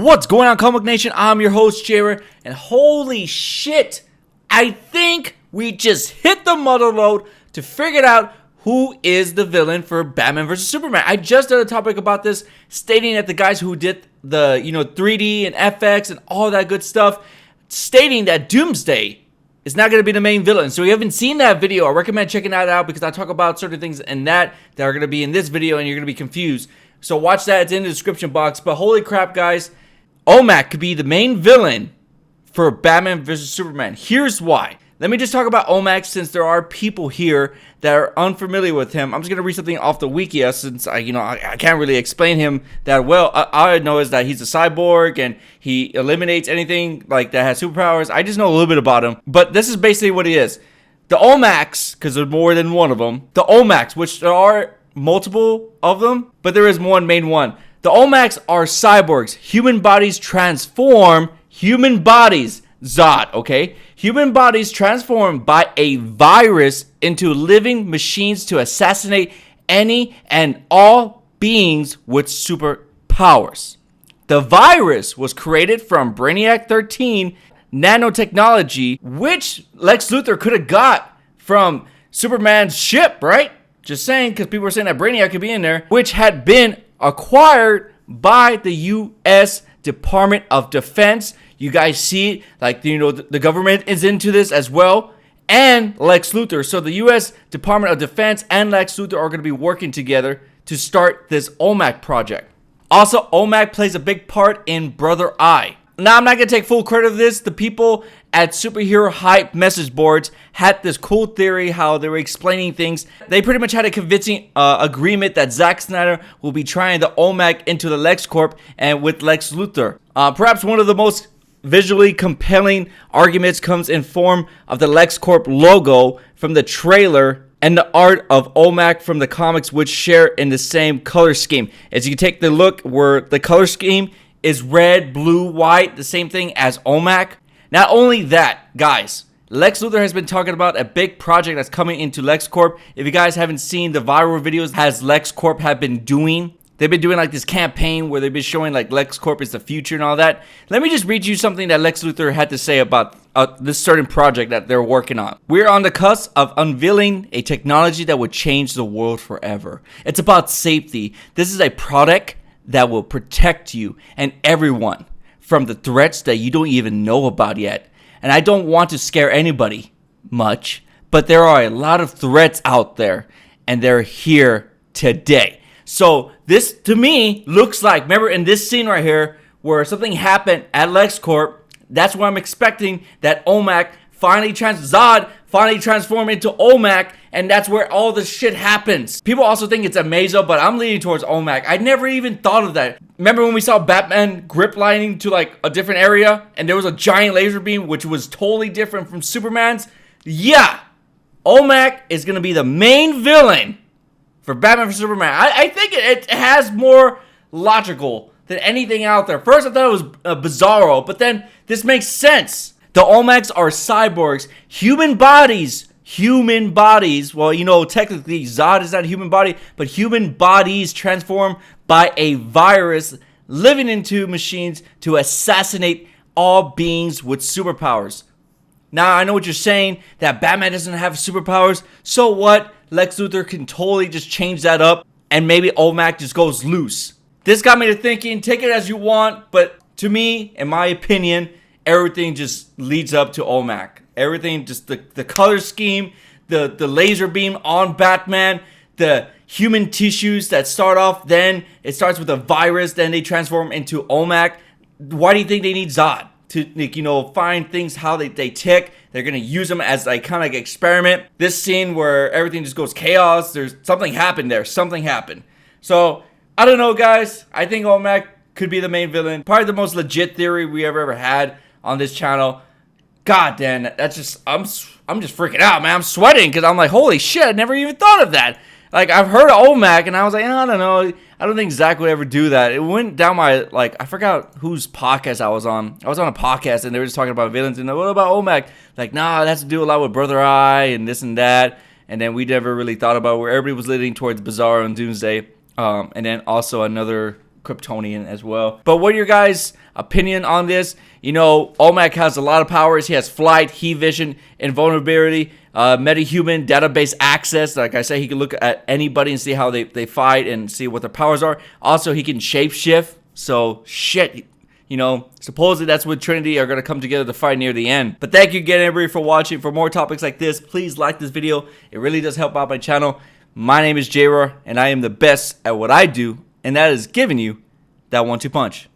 What's going on, Comic Nation? I'm your host, JaeRoar, and holy shit, I think we just hit the mother lode to figure out who is the villain for Batman vs. Superman. I just did a topic about this, stating that the guys who did the 3D and FX and all that good stuff, stating that Doomsday is not going to be the main villain. So if you haven't seen that video, I recommend checking that out because I talk about certain things in that are going to be in this video and you're going to be confused. So watch that, it's in the description box. But holy crap, guys, OMAC could be the main villain for Batman vs. Superman. Here's why. Let me just talk about OMAC since there are people here that are unfamiliar with him. I'm just going to read something off the wiki since I can't really explain him that well. All I know is that he's a cyborg and he eliminates anything like that has superpowers. I just know a little bit about him. But this is basically what he is. The OMACs, because there's more than one of them. The OMACs, which there are multiple of them, but there is one main one. The OMACs are cyborgs. Human bodies transform. Human bodies. Zod, okay? Human bodies transformed by a virus into living machines to assassinate any and all beings with superpowers. The virus was created from Brainiac 13 nanotechnology, which Lex Luthor could have got from Superman's ship, right? Just saying, because people were saying that Brainiac could be in there, which had been acquired by the U.S. Department of Defense. You guys see it, like, the government is into this as well, and Lex Luthor. So the U.S. Department of Defense and Lex Luthor are going to be working together to start this OMAC project. Also, OMAC plays a big part in Brother Eye. Now, I'm not going to take full credit of this. The people at Superhero Hype message boards had this cool theory how they were explaining things. They pretty much had a convincing agreement that Zack Snyder will be trying the OMAC into the LexCorp and with Lex Luthor. Perhaps one of the most visually compelling arguments comes in form of the LexCorp logo from the trailer and the art of OMAC from the comics, which share in the same color scheme. As you take the look where the color scheme is red, blue, white, the same thing as OMAC. Not only that, guys, Lex Luthor has been talking about a big project that's coming into LexCorp. If you guys haven't seen the viral videos has LexCorp have been doing, they've been doing like this campaign where they've been showing like LexCorp is the future and all that. Let me just read you something that Lex Luthor had to say about this certain project that they're working on. We're on the cusp of unveiling a technology that would change the world forever. It's about safety. This is a product that will protect you and everyone from the threats that you don't even know about yet. And I don't want to scare anybody much, but there are a lot of threats out there and they're here today. So this to me looks like, remember in this scene right here where something happened at LexCorp, that's where I'm expecting that OMAC Zod finally transform into OMAC, and that's where all this shit happens. People also think it's Amazo, but I'm leaning towards OMAC. I never even thought of that. Remember when we saw Batman grip lining to like a different area, and there was a giant laser beam, which was totally different from Superman's? Yeah, OMAC is gonna be the main villain for Batman vs. Superman. I think it has more logical than anything out there. First, I thought it was Bizarro, but then this makes sense. The OMACs are cyborgs, human bodies. Well, technically Zod is not a human body, but human bodies transformed by a virus living into machines to assassinate all beings with superpowers. Now, I know what you're saying, that Batman doesn't have superpowers. So what? Lex Luthor can totally just change that up, and maybe OMAC just goes loose. This got me to thinking, take it as you want, but to me, in my opinion, everything just leads up to OMAC. Everything, just the color scheme, the laser beam on Batman, the human tissues that start off, then it starts with a virus, then they transform into OMAC. Why do you think they need Zod? To find things how they tick. They're gonna use them as like kind of like experiment. This scene where everything just goes chaos, there's something happened there. Something happened. So I don't know, guys. I think OMAC could be the main villain. Probably the most legit theory we ever had on this channel. God damn, that's just I'm just freaking out, man. I'm sweating because I'm like, holy shit, I never even thought of that. Like, I've heard of OMAC and I was like, I don't know. I don't think Zach would ever do that. It went down my, like, I forgot whose podcast I was on. I was on a podcast and they were just talking about villains and what about OMAC? Like, nah, that has to do a lot with Brother Eye and this and that. And then we never really thought about where everybody was leaning towards Bizarro and Doomsday. And then also another Kryptonian as well. But what are your guys' opinion on this? You know, Olmec has a lot of powers. He has flight, heat vision, invulnerability, metahuman database access. Like I said, he can look at anybody and see how they fight and see what their powers are. Also, he can shapeshift. So, shit. You know, supposedly that's when Trinity are going to come together to fight near the end. But thank you again, everybody, for watching. For more topics like this, please like this video. It really does help out my channel. My name is JaeRoar, and I am the best at what I do, and that is giving you that 1-2 punch.